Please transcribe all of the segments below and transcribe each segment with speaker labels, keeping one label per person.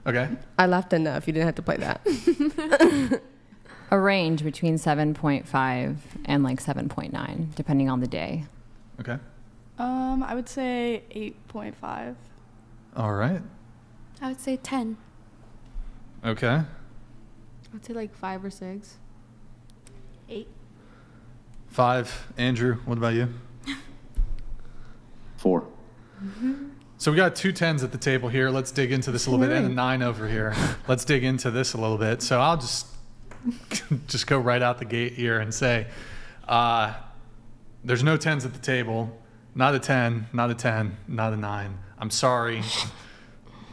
Speaker 1: Okay.
Speaker 2: I laughed enough. You didn't have to play that.
Speaker 3: A range between 7.5 and like 7.9, depending on the day.
Speaker 1: Okay.
Speaker 4: I would say 8.5.
Speaker 1: All right.
Speaker 5: I would say 10.
Speaker 1: Okay.
Speaker 6: I'd say like 5 or 6.
Speaker 5: 8.
Speaker 1: 5. Andrew, what about you?
Speaker 7: 4.
Speaker 1: So we got 2 10s at the table here. Let's dig into this a little bit, and a 9 over here. Let's dig into this a little bit. So I'll just go right out the gate here and say, there's no 10s at the table. Not a 10, not a 10, not a 9. I'm sorry.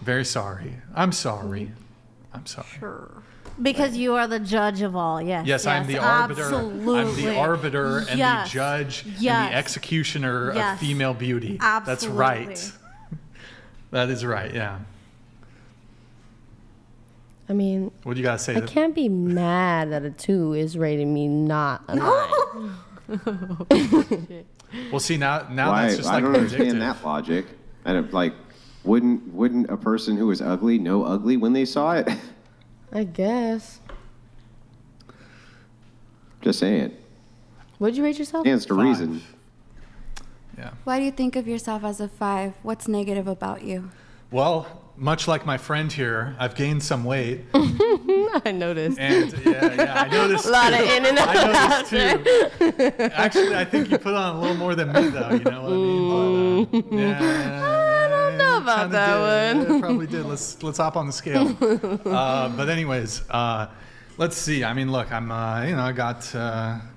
Speaker 1: Very sorry. I'm sorry. I'm sorry.
Speaker 5: Sure. Because you are the judge of all, yes.
Speaker 1: Yes, I'm the arbiter.
Speaker 5: Absolutely.
Speaker 1: I'm the arbiter and the judge and the executioner of female beauty.
Speaker 5: Absolutely.
Speaker 1: That's right. That is right, yeah.
Speaker 2: I mean,
Speaker 1: What do you got to say?
Speaker 2: I can't be mad that a 2 is rating me not a 9.
Speaker 1: Well, see, now
Speaker 7: Well,
Speaker 1: that's just
Speaker 7: I
Speaker 1: like
Speaker 7: don't understand
Speaker 1: predictive.
Speaker 7: that logic. And like, wouldn't a person who was ugly know ugly when they saw it?
Speaker 2: I guess.
Speaker 7: Just saying.
Speaker 2: What'd you rate yourself?
Speaker 7: Stands to
Speaker 1: 5.
Speaker 7: reason.
Speaker 1: Yeah.
Speaker 5: Why do you think of yourself as a 5? What's negative about you?
Speaker 1: Well, much like my friend here, I've gained some weight.
Speaker 2: I noticed.
Speaker 1: And yeah, I noticed
Speaker 2: A lot
Speaker 1: too.
Speaker 2: of in and out.
Speaker 1: I noticed too. Actually, I think you put on a little more than me, though. You know what I mean? But,
Speaker 2: I don't know about that one.
Speaker 1: It probably did. Let's hop on the scale. But anyways, let's see. I mean, look, I'm I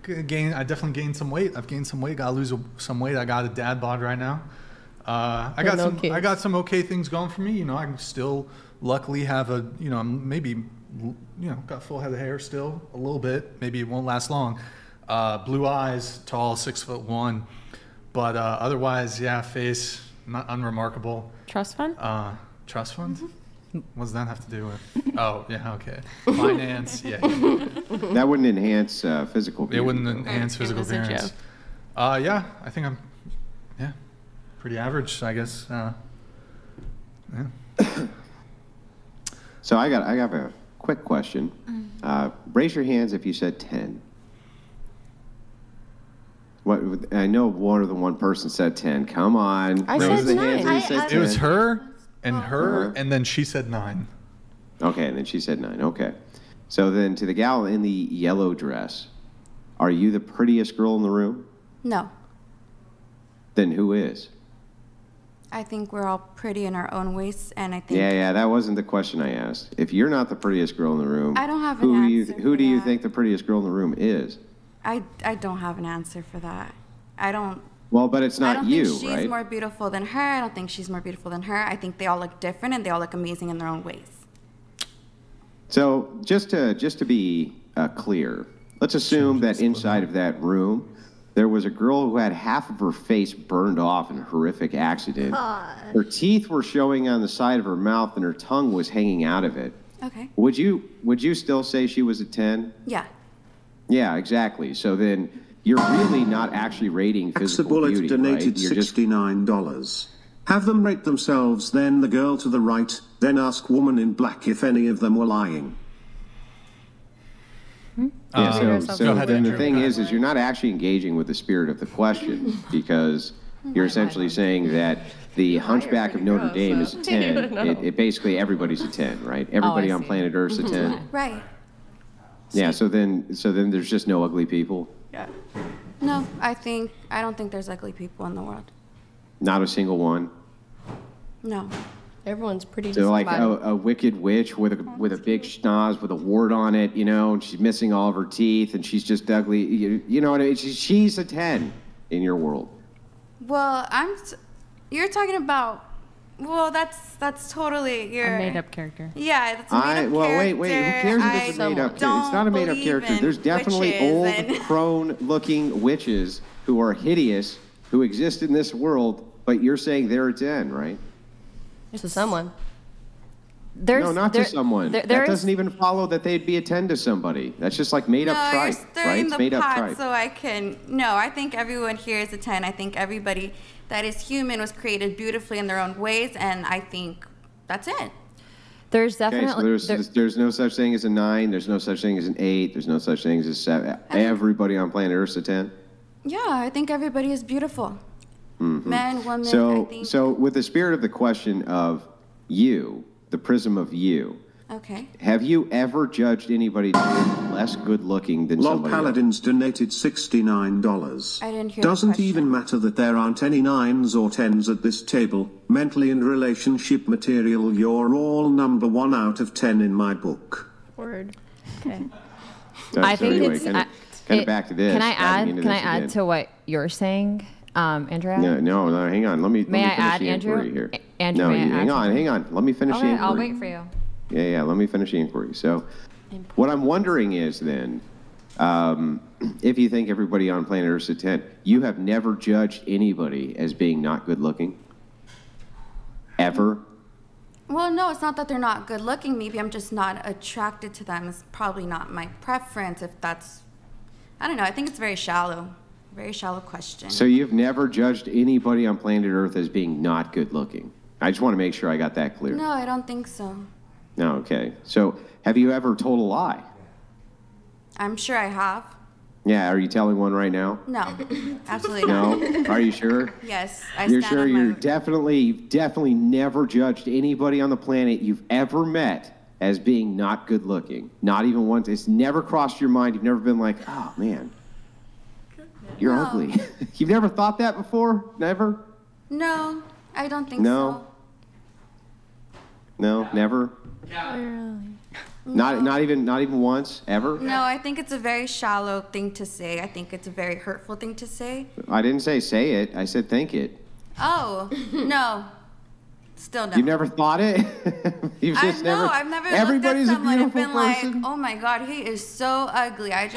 Speaker 1: definitely gained some weight. I've gained some weight. Got to lose some weight. I got a dad bod right now. I got some okay things going for me. You know, I can still luckily have a maybe got full head of hair still a little bit. Maybe it won't last long. Blue eyes, tall, 6'1", but otherwise, yeah, face not unremarkable.
Speaker 6: Trust fund?
Speaker 1: Trust fund? What does that have to do with? Oh, yeah, okay. Finance, yeah.
Speaker 7: That wouldn't enhance physical beauty.
Speaker 1: It wouldn't enhance physical
Speaker 6: was a
Speaker 1: appearance.
Speaker 6: joke.
Speaker 1: Yeah, I think I'm, pretty average, I guess. Yeah.
Speaker 7: So I have a quick question. Raise your hands if you said 10. What? I know more than one person said 10. Come on.
Speaker 2: I
Speaker 7: Raise
Speaker 2: said
Speaker 7: the
Speaker 2: 9.
Speaker 7: hands if you said 10.
Speaker 1: It was her, and then she said 9.
Speaker 7: Okay, and then she said 9. Okay. So then to the gal in the yellow dress, are you the prettiest girl in the room?
Speaker 5: No.
Speaker 7: Then who is?
Speaker 5: I think we're all pretty in our own ways, and I think...
Speaker 7: Yeah, that wasn't the question I asked. If you're not the prettiest girl in the room,
Speaker 5: I don't have an answer
Speaker 7: who do you
Speaker 5: for
Speaker 7: think the prettiest girl in the room is?
Speaker 5: I don't have an answer for that. I don't...
Speaker 7: Well, but it's not you,
Speaker 5: I don't think she's
Speaker 7: right?
Speaker 5: more beautiful than her. I don't think she's more beautiful than her. I think they all look different, and they all look amazing in their own ways.
Speaker 7: So just to be clear, let's assume that inside of that room, there was a girl who had half of her face burned off in a horrific accident. Her teeth were showing on the side of her mouth, and her tongue was hanging out of it.
Speaker 5: Okay.
Speaker 7: Would you still say she was a 10?
Speaker 5: Yeah.
Speaker 7: Yeah, exactly. So then you're really not actually rating physical
Speaker 8: Bullet
Speaker 7: beauty,
Speaker 8: donated
Speaker 7: right? You're just
Speaker 8: $69. Have them rate themselves, then the girl to the right, then ask woman in black if any of them were lying.
Speaker 7: Yeah,
Speaker 1: Go
Speaker 7: so
Speaker 1: ahead,
Speaker 7: then the
Speaker 1: Andrew.
Speaker 7: thing is you're not actually engaging with the spirit of the question because you're essentially saying that the Hunchback of Notre Dame is a 10. It basically everybody's a 10, right? Everybody on planet Earth's a 10.
Speaker 5: Right.
Speaker 7: Yeah, so then there's just no ugly people.
Speaker 4: Yeah.
Speaker 5: No, I don't think there's ugly people in the world.
Speaker 7: Not a single one.
Speaker 5: No.
Speaker 2: Everyone's pretty.
Speaker 7: So like a wicked witch with a big schnoz with a wart on it, and she's missing all of her teeth and she's just ugly. You know what I mean? She's a 10 in your world.
Speaker 5: Well, you're talking about. Well, that's totally your
Speaker 6: A made-up character.
Speaker 5: Yeah, that's a made-up character.
Speaker 7: Well, wait. Who cares if it's a made-up character? It's not a made-up character. There's definitely old, crone-looking witches who are hideous who exist in this world, but you're saying they're a 10, right?
Speaker 2: To someone.
Speaker 7: No, not to someone. That doesn't even follow that they'd be a 10 to somebody. That's just like made-up tripe, right? It's made-up tripe.
Speaker 5: So I think everyone here is a 10. I think everybody that is human was created beautifully in their own ways, and I think that's it.
Speaker 3: There's
Speaker 7: Okay,
Speaker 3: definitely
Speaker 7: so there's no such thing as a 9. There's no such thing as an 8. There's no such thing as a 7. Everybody on planet Earth's a 10.
Speaker 5: Yeah, I think everybody is beautiful. Men, women, I
Speaker 7: So,
Speaker 5: think.
Speaker 7: so with the spirit of the question of you, the prism of you,
Speaker 5: Okay.
Speaker 7: have you ever judged anybody less good looking than
Speaker 8: Lol
Speaker 7: somebody else?
Speaker 8: Paladins donated $69.
Speaker 5: I didn't hear the
Speaker 8: Doesn't
Speaker 5: question.
Speaker 8: even matter that there aren't any 9s or 10s at this table. Mentally and relationship material, you're all number 1 out of 10 in my book.
Speaker 6: Word. Okay.
Speaker 3: I think
Speaker 7: anyway,
Speaker 3: it's
Speaker 7: kind of back to this.
Speaker 3: Can I
Speaker 7: diving
Speaker 3: add?
Speaker 7: into
Speaker 3: Can I
Speaker 7: this
Speaker 3: add
Speaker 7: again.
Speaker 3: to what you're saying, Andrea?
Speaker 7: No, hang on. Let me
Speaker 3: May I
Speaker 7: finish
Speaker 3: add,
Speaker 7: the
Speaker 3: Andrew?
Speaker 7: inquiry here.
Speaker 3: Andrew,
Speaker 7: No,
Speaker 3: may I add
Speaker 7: hang
Speaker 3: something?
Speaker 7: on. Let me finish the
Speaker 3: Okay,
Speaker 7: inquiry.
Speaker 3: I'll wait for you.
Speaker 7: Yeah, let me finish the inquiry. So, what I'm wondering is then, if you think everybody on planet Earth's a 10, you have never judged anybody as being not good looking? Ever?
Speaker 5: Well, no, it's not that they're not good looking. Maybe I'm just not attracted to them. It's probably not my preference if that's, I don't know. I think it's very shallow question.
Speaker 7: So you've never judged anybody on planet Earth as being not good looking? I just want to make sure I got that clear.
Speaker 5: No, I don't think so.
Speaker 7: No, okay. So have you ever told a lie?
Speaker 5: I'm sure I have.
Speaker 7: Yeah, are you telling one right now?
Speaker 5: No, absolutely not.
Speaker 7: No? Are you sure?
Speaker 5: Yes, I
Speaker 7: You're
Speaker 5: stand
Speaker 7: sure
Speaker 5: on
Speaker 7: you're
Speaker 5: my...
Speaker 7: definitely never judged anybody on the planet you've ever met as being not good looking? Not even once? It's never crossed your mind? You've never been like, oh man, you're
Speaker 5: No.
Speaker 7: ugly. You've never thought that before? Never?
Speaker 5: No, I don't think
Speaker 7: No? No, never? Not even once, ever?
Speaker 5: so. No, I think it's a very shallow thing to say. I think it's a very hurtful thing to say.
Speaker 7: I didn't say it. I said think it.
Speaker 5: Oh, no. Still no.
Speaker 7: You've never thought it? You've just never.
Speaker 5: I've never
Speaker 7: Everybody's
Speaker 5: looked at
Speaker 7: a
Speaker 5: someone and
Speaker 7: beautiful
Speaker 5: been
Speaker 7: person.
Speaker 5: like, oh my God, he is so ugly. I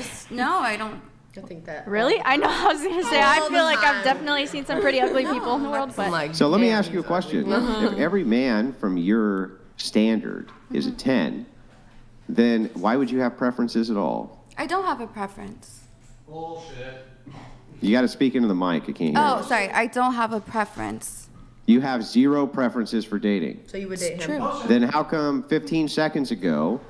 Speaker 5: don't.
Speaker 2: I think that.
Speaker 6: Really? I know. I was gonna say. I feel like I've definitely seen some pretty ugly people in the world, but
Speaker 2: Like,
Speaker 7: So let me
Speaker 2: damn,
Speaker 7: ask you a
Speaker 2: he's
Speaker 7: question.
Speaker 2: ugly.
Speaker 7: If every man from your standard is a 10, then why would you have preferences at all?
Speaker 5: I don't have a preference.
Speaker 1: Bullshit.
Speaker 7: You got to speak into the mic. I can't hear
Speaker 5: Oh,
Speaker 7: you.
Speaker 5: sorry. I don't have a preference.
Speaker 7: You have 0 preferences for dating.
Speaker 2: So you would date him?
Speaker 5: True.
Speaker 7: Then how come 15 seconds ago,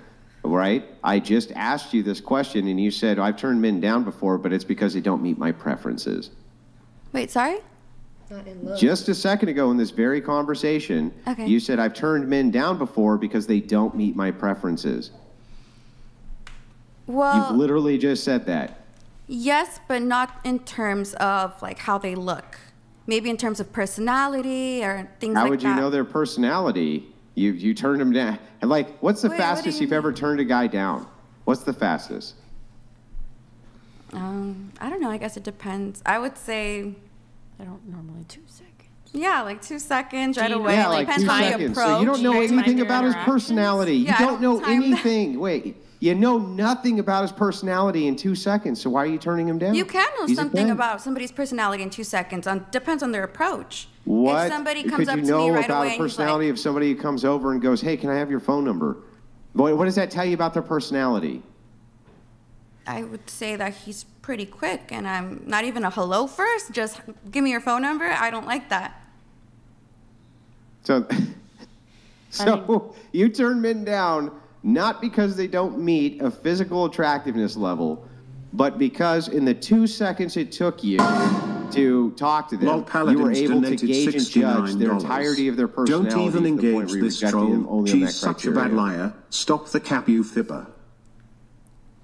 Speaker 7: right, I just asked you this question and you said, I've turned men down before, but it's because they don't meet my preferences.
Speaker 5: Wait, sorry?
Speaker 2: Not in love.
Speaker 7: Just a second ago in this very conversation,
Speaker 5: Okay.
Speaker 7: you said, I've turned men down before because they don't meet my preferences. You've
Speaker 5: Well,
Speaker 7: literally just said that.
Speaker 5: yes, but not in terms of like how they look. Maybe in terms of personality or things
Speaker 7: How
Speaker 5: like
Speaker 7: would
Speaker 5: that.
Speaker 7: you know their personality? You turned them down. And like, what's the
Speaker 5: Wait, what do
Speaker 7: fastest
Speaker 5: you
Speaker 7: you've ever
Speaker 5: mean?
Speaker 7: turned a guy down? What's the fastest?
Speaker 5: I don't know. I guess it depends. I would say,
Speaker 6: I don't normally 2 seconds.
Speaker 5: yeah, like 2 seconds right
Speaker 6: Do you
Speaker 5: away.
Speaker 7: Yeah,
Speaker 5: It
Speaker 7: like
Speaker 5: depends
Speaker 7: 2
Speaker 5: how you
Speaker 7: seconds.
Speaker 5: approach.
Speaker 7: So you don't know
Speaker 6: Time
Speaker 7: anything
Speaker 6: your
Speaker 7: about his
Speaker 6: interactions.
Speaker 7: personality.
Speaker 5: Yeah,
Speaker 7: You
Speaker 5: I
Speaker 7: don't know
Speaker 5: don't time
Speaker 7: anything. Wait, you know nothing about his personality in 2 seconds. So why are you turning him down?
Speaker 5: You can know
Speaker 7: He's a
Speaker 5: something
Speaker 7: 10.
Speaker 5: about somebody's personality in 2 seconds. Depends on their approach.
Speaker 7: What
Speaker 5: If somebody
Speaker 7: could
Speaker 5: comes up
Speaker 7: you
Speaker 5: to
Speaker 7: know
Speaker 5: me right
Speaker 7: about
Speaker 5: away
Speaker 7: a
Speaker 5: and he's
Speaker 7: personality
Speaker 5: like,
Speaker 7: if somebody comes over and goes, hey, can I have your phone number? What does that tell you about their personality?
Speaker 5: I would say that he's pretty quick, and I'm not even a hello first. Just give me your phone number. I don't like that.
Speaker 7: So, you turn men down not because they don't meet a physical attractiveness level, but because in the 2 seconds it took you to talk to
Speaker 8: Lol
Speaker 7: them,
Speaker 8: Paladins
Speaker 7: you were able to
Speaker 8: donated
Speaker 7: gauge and judge their
Speaker 8: $69.
Speaker 7: entirety of their personality.
Speaker 8: Don't even
Speaker 7: to the point
Speaker 8: engage
Speaker 7: where you
Speaker 8: this
Speaker 7: rejected them
Speaker 8: troll.
Speaker 7: only on that
Speaker 8: She's such a
Speaker 7: criteria.
Speaker 8: bad liar. Stop the cap, you fibber.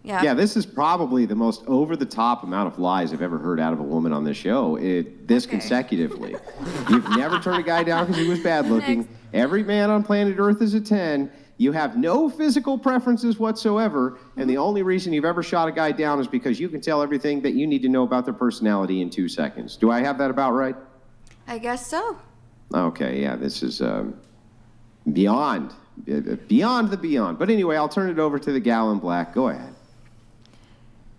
Speaker 5: Yeah.
Speaker 7: Yeah, this is probably the most over-the-top amount of lies I've ever heard out of a woman on this show, this
Speaker 5: Okay.
Speaker 7: consecutively. You've never turned a guy down because he was bad-looking. Every man on planet Earth is a 10. You have no physical preferences whatsoever, and the only reason you've ever shot a guy down is because you can tell everything that you need to know about their personality in 2 seconds. Do I have that about right?
Speaker 5: I guess so.
Speaker 7: Okay, yeah, this is beyond the beyond. But anyway, I'll turn it over to the gal in black. Go ahead.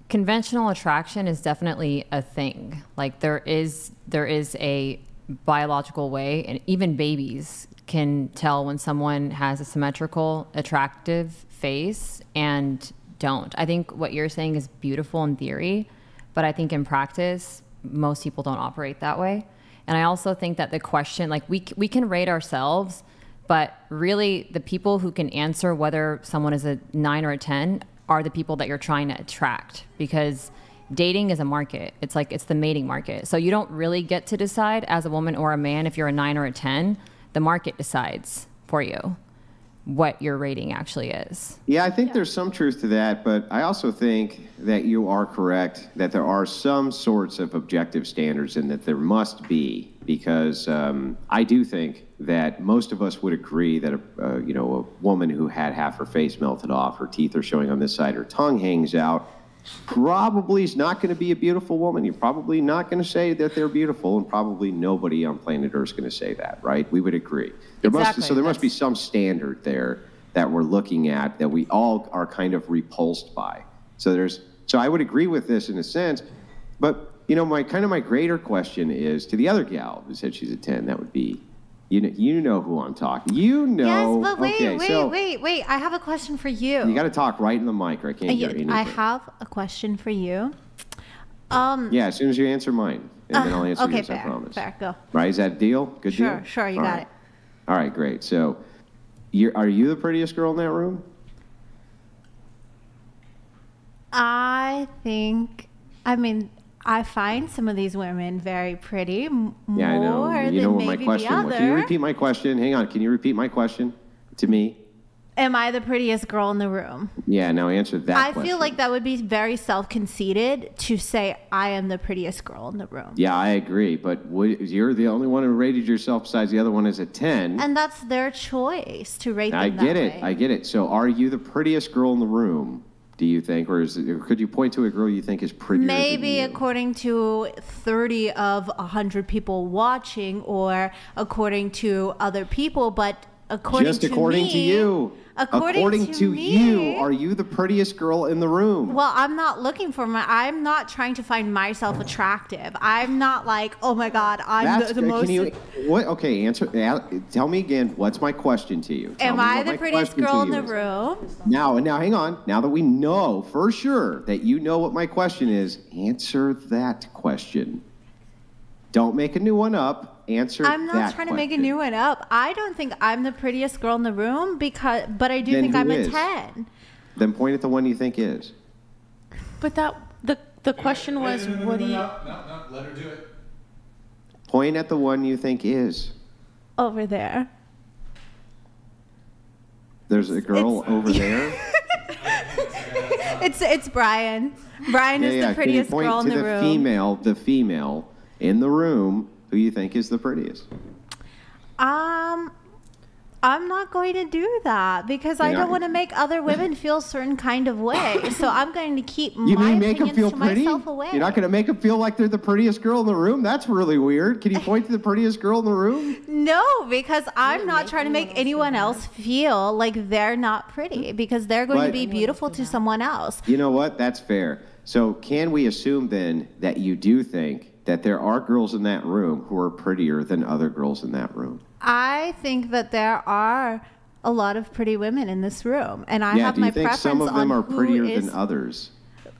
Speaker 3: Conventional attraction is definitely a thing. Like there is a biological way, and even babies can tell when someone has a symmetrical, attractive face and don't. I think what you're saying is beautiful in theory, but I think in practice, most people don't operate that way. And I also think that the question, like we can rate ourselves But really, the people who can answer whether someone is a 9 or a 10 are the people that you're trying to attract, because dating is a market. It's the mating market. So you don't really get to decide as a woman or a man if you're a 9 or a 10. The market decides for you what your rating actually is.
Speaker 7: Yeah, I think there's some truth to that, but I also think that you are correct that there are some sorts of objective standards and that there must be, because I do think that most of us would agree that a woman who had half her face melted off, her teeth are showing on this side, her tongue hangs out, probably is not going to be a beautiful woman. You're probably not going to say that they're beautiful, and probably nobody on planet Earth is going to say that, right? We would agree. There must be some standard there that we're looking at that we all are kind of repulsed by. So I would agree with this in a sense, but my greater question is to the other gal who said she's a 10. That would be, you know who I'm talking.
Speaker 9: Yes, but wait. I have a question for you.
Speaker 7: You got to talk right in the mic, or I can't hear anything.
Speaker 9: I have a question for you.
Speaker 7: Yeah, as soon as you answer mine, and then I'll answer yours,
Speaker 9: fair,
Speaker 7: I promise.
Speaker 9: Fair, go.
Speaker 7: Right, is that a deal? Good deal?
Speaker 9: Sure, you got it.
Speaker 7: All right, great. So, are you the prettiest girl in that room?
Speaker 9: I find some of these women very pretty, more
Speaker 7: I know. You know what my question was. Can you repeat my question? Hang on. Can you repeat my question to me?
Speaker 9: Am I the prettiest girl in the room?
Speaker 7: Yeah, now answer that question.
Speaker 9: I feel like that would be very self-conceited to say I am the prettiest girl in the room.
Speaker 7: Yeah, I agree. But you're the only one who rated yourself besides the other one as a 10.
Speaker 9: And that's their choice to rate them that way.
Speaker 7: I get it. So are you the prettiest girl in the room, do you think? Or could you point to a girl you think is prettier
Speaker 9: Maybe
Speaker 7: than you?
Speaker 9: According to 30 of 100 people watching, or according to other people, but according to you. According to you, are you the prettiest girl in the room? Well, I'm not looking for I'm not trying to find myself attractive. I'm not like, oh my God, I'm the most.
Speaker 7: Okay, tell me again, what's my question to you?
Speaker 9: Am I the prettiest girl in the room?
Speaker 7: Now, hang on. Now that we know for sure that you know what my question is, answer that question. Don't make a new one up.
Speaker 9: I'm not trying to make a new one up. I don't think I'm the prettiest girl in the room, but I do think I'm a 10.
Speaker 7: Then point at the one you think is.
Speaker 10: But the question was, what do you?
Speaker 1: No, let her do it.
Speaker 7: Point at the one you think is.
Speaker 9: Over there.
Speaker 7: There's a girl over there.
Speaker 9: It's Brian. Brian is the prettiest girl in the room.
Speaker 7: The female in the room who you think is the prettiest.
Speaker 9: I'm not going to do that because I don't want to make other women feel a certain kind of way. So I'm going to keep my opinions to myself away.
Speaker 7: You're not going to make them feel like they're the prettiest girl in the room? That's really weird. Can you point to the prettiest girl in the room?
Speaker 9: No, because I'm not trying to make anyone else feel like they're not pretty, because they're going to be beautiful to someone else.
Speaker 7: You know what? That's fair. So can we assume then that you do think that there are girls in that room who are prettier than other girls in that room?
Speaker 9: I think that there are a lot of pretty women in this room, and I have my preference on who is.
Speaker 7: Do you think some of them are prettier than others?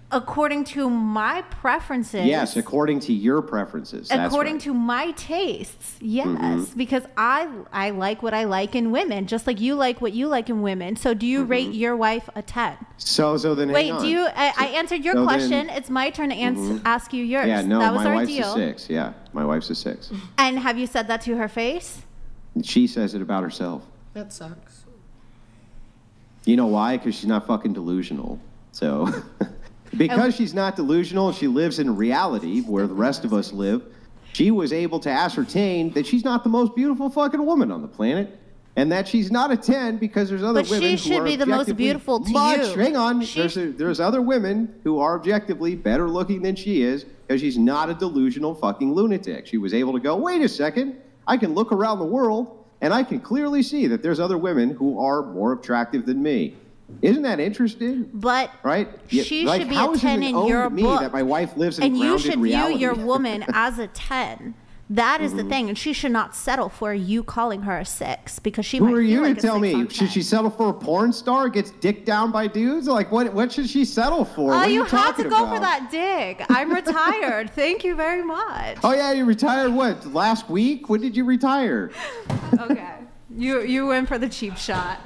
Speaker 9: According to my preferences.
Speaker 7: Yes, according to your preferences.
Speaker 9: According to my tastes, yes, because I like what I like in women, just like you like what you like in women. So do you rate your wife a 10?
Speaker 7: So then hang on.
Speaker 9: I answered your question. It's my turn to ask you yours.
Speaker 7: Yeah, no,
Speaker 9: that was
Speaker 7: my
Speaker 9: our
Speaker 7: wife's
Speaker 9: deal.
Speaker 7: a 6. Yeah, my wife's a 6.
Speaker 9: And have you said that to her face?
Speaker 7: She says it about herself.
Speaker 10: That sucks.
Speaker 7: You know why? Because she's not fucking delusional. So, because she's not delusional, she lives in reality where the rest of us live. She was able to ascertain that she's not the most beautiful fucking woman on the planet, and that she's not a 10 because there's other women who are
Speaker 9: But she should be the most beautiful to you.
Speaker 7: Hang on. There's other women who are objectively better looking than she is because she's not a delusional fucking lunatic. She was able to go, wait a second, I can look around the world and I can clearly see that there's other women who are more attractive than me. Isn't that interesting?
Speaker 9: But
Speaker 7: right?
Speaker 9: She should be a 10 in your book.
Speaker 7: That my wife lives in
Speaker 9: and
Speaker 7: grounded
Speaker 9: you should
Speaker 7: reality.
Speaker 9: view your woman as a 10. That is the thing, and she should not settle for you calling her a 6 because she might feel like a 6 on 10.
Speaker 7: Who are you to tell me? Should she settle for a porn star? Gets dicked down by dudes? Like what should she settle for?
Speaker 9: Oh,
Speaker 7: what
Speaker 9: you
Speaker 7: are you
Speaker 9: had to go
Speaker 7: about?
Speaker 9: for that dig. I'm retired. Thank you very much.
Speaker 7: Oh yeah, you retired last week? When did you retire?
Speaker 9: Okay. You went for the cheap shot.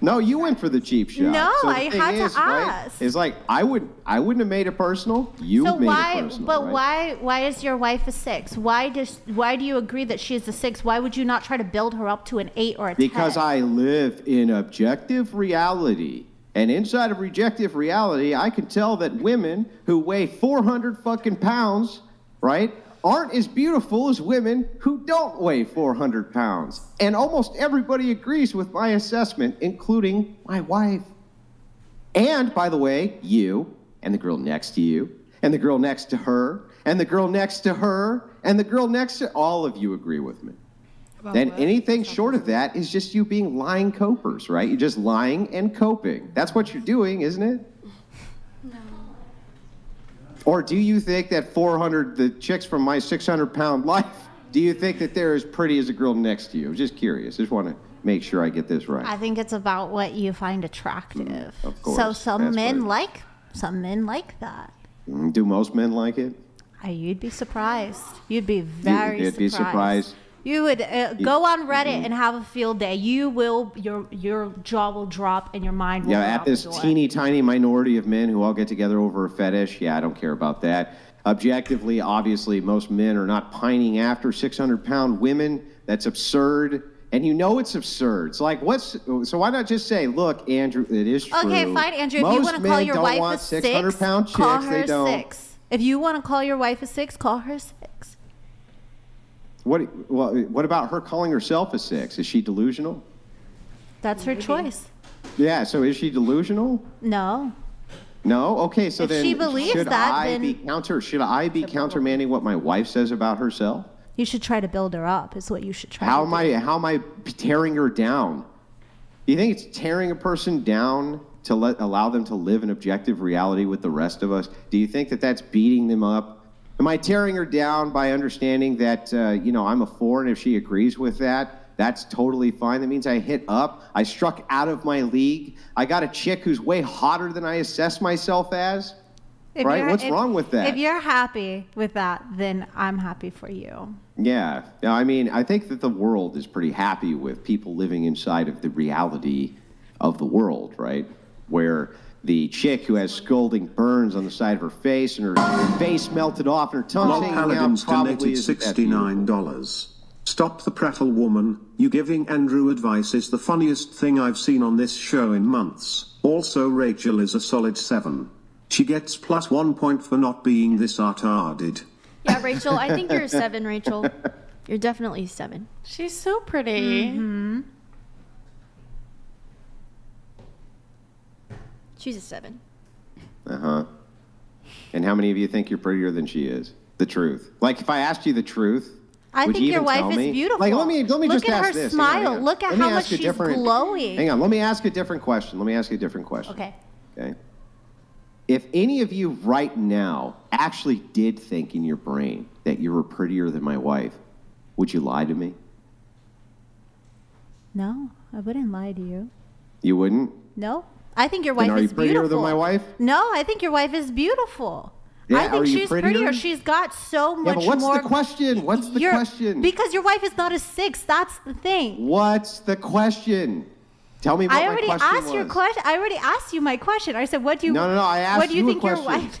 Speaker 7: No, you went for the cheap shot.
Speaker 9: No,
Speaker 7: so
Speaker 9: I had to ask.
Speaker 7: Right, it's like I wouldn't have made it personal. You made it personal.
Speaker 9: But
Speaker 7: right?
Speaker 9: why is your wife a 6? Why do you agree that she is a 6? Why would you not try to build her up to an 8 or a 10?
Speaker 7: Because I live in objective reality. And inside of objective reality, I can tell that women who weigh 400 fucking pounds, right, aren't as beautiful as women who don't weigh 400 pounds. And almost everybody agrees with my assessment, including my wife. And, by the way, you, and the girl next to you, and the girl next to her, and the girl next to her, and the girl next to... All of you agree with me. Then anything short of that is just you being lying copers, right? You're just lying and coping. That's what you're doing, isn't it? Or do you think that 400, the chicks from my 600-pound life, do you think that they're as pretty as the girl next to you? I'm just curious. I just want to make sure I get this right.
Speaker 9: I think it's about what you find attractive.
Speaker 7: Of course.
Speaker 9: So some men like that.
Speaker 7: Do most men like it?
Speaker 9: You'd be surprised. You'd be very surprised.
Speaker 7: You'd be surprised.
Speaker 9: You would go on Reddit and have a field day. You will, your jaw will drop and your mind will.
Speaker 7: Yeah, at this teeny tiny minority of men who all get together over a fetish. Yeah, I don't care about that. Objectively, obviously, most men are not pining after 600-pound women. That's absurd. And you know it's absurd. It's like, so why not just say, look, Andrew, it is true.
Speaker 9: Okay, fine, Andrew. If you want to call your wife a 6,
Speaker 7: 600-pound chicks,
Speaker 9: call her
Speaker 7: they don't.
Speaker 9: 6. If you want to call your wife a 6, call her 6.
Speaker 7: What about her calling herself a 6? Is she delusional?
Speaker 9: That's her choice.
Speaker 7: Yeah, so is she delusional?
Speaker 9: No.
Speaker 7: No? Okay, so
Speaker 9: if
Speaker 7: then
Speaker 9: she believes
Speaker 7: should I
Speaker 9: then
Speaker 7: be countermanding what my wife says about herself?
Speaker 9: You should try to build her up, is what you should try
Speaker 7: How
Speaker 9: to do.
Speaker 7: How am I tearing her down? Do you think it's tearing a person down to allow them to live in objective reality with the rest of us? Do you think that that's beating them up? Am I tearing her down by understanding that, I'm a 4, and if she agrees with that, that's totally fine. That means I hit up. I struck out of my league. I got a chick who's way hotter than I assess myself as. Right? What's wrong with that?
Speaker 9: If you're happy with that, then I'm happy for you.
Speaker 7: Yeah. I mean, I think that the world is pretty happy with people living inside of the reality of the world, right? Where the chick who has scalding burns on the side of her face and her face melted off and her tongue hanging out
Speaker 8: Paladins
Speaker 7: probably
Speaker 8: donated $69. Stop the prattle, woman. You giving Andrew advice is the funniest thing I've seen on this show in months. Also, Rachel is a solid 7. She gets +1 point for not being this retarded.
Speaker 6: Yeah, Rachel, I think you're a 7, Rachel. You're definitely 7.
Speaker 4: She's so pretty.
Speaker 9: Mm-hmm.
Speaker 6: She's a 7.
Speaker 7: Uh-huh. And how many of you think you're prettier than she is? The truth. Like, if I asked you the truth,
Speaker 9: I
Speaker 7: would
Speaker 9: think
Speaker 7: you
Speaker 9: your
Speaker 7: even
Speaker 9: wife
Speaker 7: tell
Speaker 9: is
Speaker 7: me?
Speaker 9: beautiful.
Speaker 7: Like, let me
Speaker 9: Look
Speaker 7: just
Speaker 9: at
Speaker 7: ask
Speaker 9: her
Speaker 7: this.
Speaker 9: smile.
Speaker 7: Hang on.
Speaker 9: Look at
Speaker 7: Let me
Speaker 9: how
Speaker 7: ask
Speaker 9: much
Speaker 7: a
Speaker 9: she's glowing.
Speaker 7: Hang on. Let me ask a different question.
Speaker 9: Okay.
Speaker 7: Okay. If any of you right now actually did think in your brain that you were prettier than my wife, would you lie to me?
Speaker 9: No, I wouldn't lie to you.
Speaker 7: You wouldn't?
Speaker 9: No. I think your wife
Speaker 7: Then are
Speaker 9: is
Speaker 7: you prettier
Speaker 9: beautiful.
Speaker 7: than my wife?
Speaker 9: No, I think your wife is beautiful.
Speaker 7: Yeah,
Speaker 9: I think
Speaker 7: are you
Speaker 9: she's
Speaker 7: prettier?
Speaker 9: prettier. She's got so much more.
Speaker 7: Yeah, but what's the question? What's the question?
Speaker 9: Because your wife is not a 6. That's the thing.
Speaker 7: What's the question? Tell me what
Speaker 9: I
Speaker 7: my
Speaker 9: already
Speaker 7: question
Speaker 9: asked
Speaker 7: was.
Speaker 9: your question. I already asked you my question. I said, "What do you?"
Speaker 7: No. I asked
Speaker 9: what do you
Speaker 7: you a
Speaker 9: think your
Speaker 7: question.
Speaker 9: wife?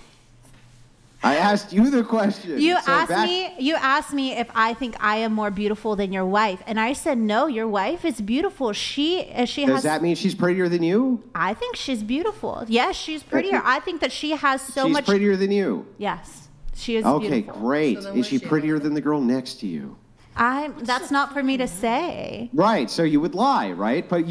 Speaker 7: I asked you the question.
Speaker 9: You asked me if I think I am more beautiful than your wife, and I said no. Your wife is beautiful.
Speaker 7: Does that mean she's prettier than you?
Speaker 9: I think she's beautiful. Yes, she's prettier. I think that she has so much.
Speaker 7: She's prettier than you.
Speaker 9: Yes, she is.
Speaker 7: Okay,
Speaker 9: beautiful.
Speaker 7: great. Is she prettier than the girl next to you?
Speaker 9: That's not for me to say.
Speaker 7: Right, so you would lie, right? But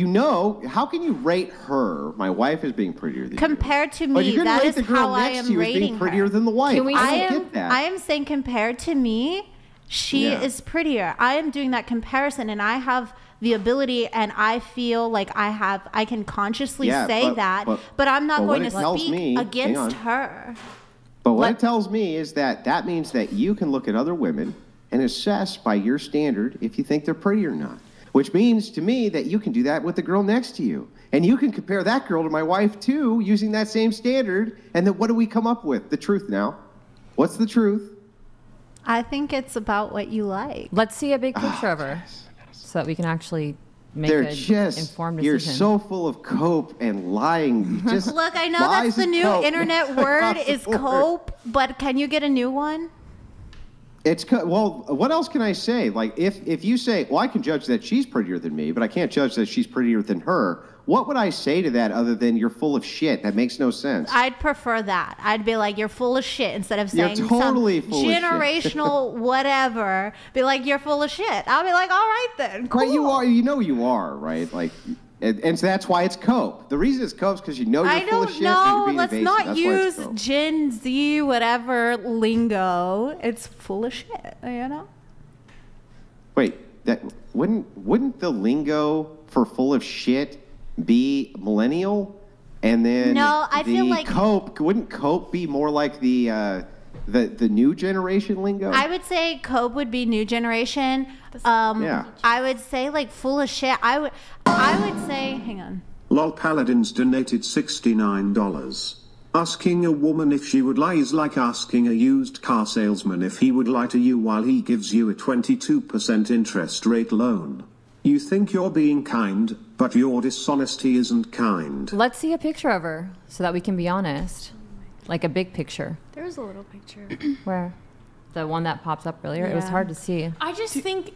Speaker 7: how can you rate her, my wife, as being prettier than
Speaker 9: compared to
Speaker 7: you? But
Speaker 9: me?
Speaker 7: you
Speaker 9: That
Speaker 7: rate
Speaker 9: is
Speaker 7: the girl
Speaker 9: how I
Speaker 7: next
Speaker 9: am
Speaker 7: to you as
Speaker 9: rating
Speaker 7: being prettier
Speaker 9: her.
Speaker 7: than the wife. I don't get that.
Speaker 9: I am saying compared to me, she is prettier. I am doing that comparison, and I have the ability, and I feel like I can consciously say that, but I'm not going to speak against her.
Speaker 7: But what it tells me is that means that you can look at other women and assess by your standard if you think they're pretty or not. Which means to me that you can do that with the girl next to you. And you can compare that girl to my wife too, using that same standard. And then what do we come up with? The truth now. What's the truth?
Speaker 9: I think it's about what you like.
Speaker 3: Let's see a big picture of her so that we can actually make an informed decision.
Speaker 7: You're so full of cope and lying. Just
Speaker 9: Look, I know that's the new internet word is cope, but can you get a new one?
Speaker 7: Well, what else can I say? Like, if you say, well, I can judge that she's prettier than me, but I can't judge that she's prettier than her, what would I say to that other than you're full of shit? That makes no sense.
Speaker 9: I'd prefer that. I'd be like, you're full of shit instead of saying
Speaker 7: you're totally
Speaker 9: some
Speaker 7: full
Speaker 9: generational whatever. Be like, you're full of shit. I'll be like, all right then, cool.
Speaker 7: But you are, right? Like, and so that's why it's cope. The reason it's cope is because you're full of shit.
Speaker 9: Let's not use Gen Z whatever lingo. It's full of shit, you know?
Speaker 7: Wait, that wouldn't the lingo for full of shit be millennial? And then
Speaker 9: no, I feel like
Speaker 7: wouldn't cope be more like the new generation lingo?
Speaker 9: I would say cope would be new generation. I would say like full of shit. I would say, hang on.
Speaker 8: Lol Paladins donated $69. Asking a woman if she would lie is like asking a used car salesman if he would lie to you while he gives you a 22% interest rate loan. You think you're being kind, but your dishonesty isn't kind.
Speaker 3: Let's see a picture of her so that we can be honest. Like a big picture.
Speaker 4: There's a little picture.
Speaker 3: Where? The one that pops up earlier? Yeah. It was hard to see.
Speaker 10: I just think,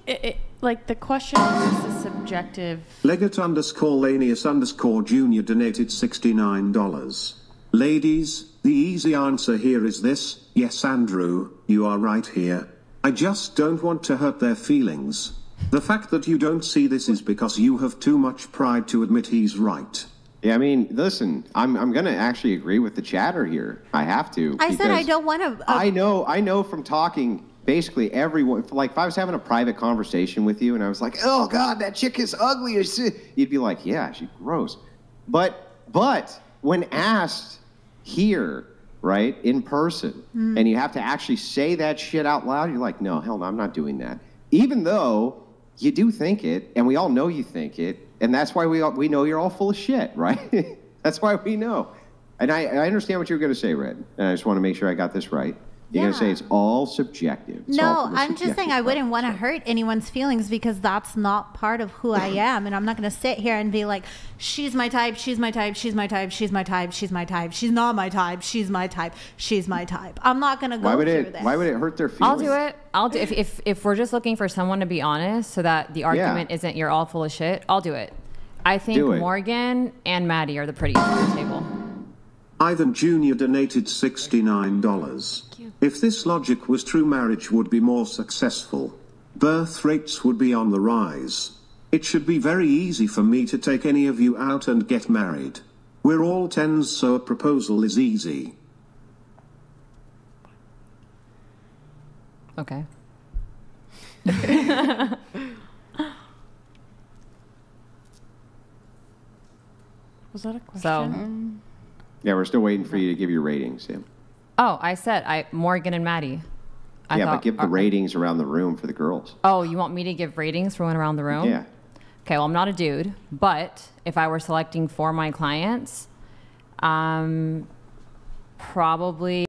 Speaker 10: like, the question is a subjective...
Speaker 8: Leggett_Lanius_Jr. donated $69. Ladies, the easy answer here is this. Yes, Andrew, you are right here. I just don't want to hurt their feelings. The fact that you don't see this is because you have too much pride to admit he's right.
Speaker 7: Yeah, I mean, listen, I'm going to actually agree with the chatter here. I have to.
Speaker 9: I said I don't want to.
Speaker 7: I know from talking basically everyone. Like, if I was having a private conversation with you and I was like, oh, God, that chick is ugly. You'd be like, yeah, she's gross. But when asked here, right, in person, and you have to actually say that shit out loud, you're like, no, hell no, I'm not doing that. Even though you do think it, and we all know you think it, and that's why we know you're all full of shit, right? That's why we know. And I understand what you were going to say, Red, and I just want to make sure I got this right. You're going to say it's all subjective.
Speaker 9: I'm just saying I wouldn't want to hurt anyone's feelings because that's not part of who I am. And I'm not going to sit here and be like, she's my type, she's my type, she's my type, she's my type, she's my type, she's not my type, she's my type, she's my type. I'm not going to go through this.
Speaker 7: Why would it hurt their feelings?
Speaker 3: I'll do it. If we're just looking for someone to be honest so that the argument isn't you're all full of shit, I'll do it. I think Morgan and Maddie are the prettiest on the table.
Speaker 8: Ivan Jr. donated $69. If this logic was true, marriage would be more successful. Birth rates would be on the rise. It should be very easy for me to take any of you out and get married. We're all 10s, so a proposal is easy.
Speaker 3: Okay.
Speaker 10: Was that a question?
Speaker 3: So,
Speaker 7: yeah, we're still waiting for you to give your ratings, Sam.
Speaker 3: Oh, I said Morgan and Maddie.
Speaker 7: But give the ratings around the room for the girls.
Speaker 3: Oh, you want me to give ratings for one around the room?
Speaker 7: Yeah.
Speaker 3: Okay, well, I'm not a dude, but if I were selecting for my clients, probably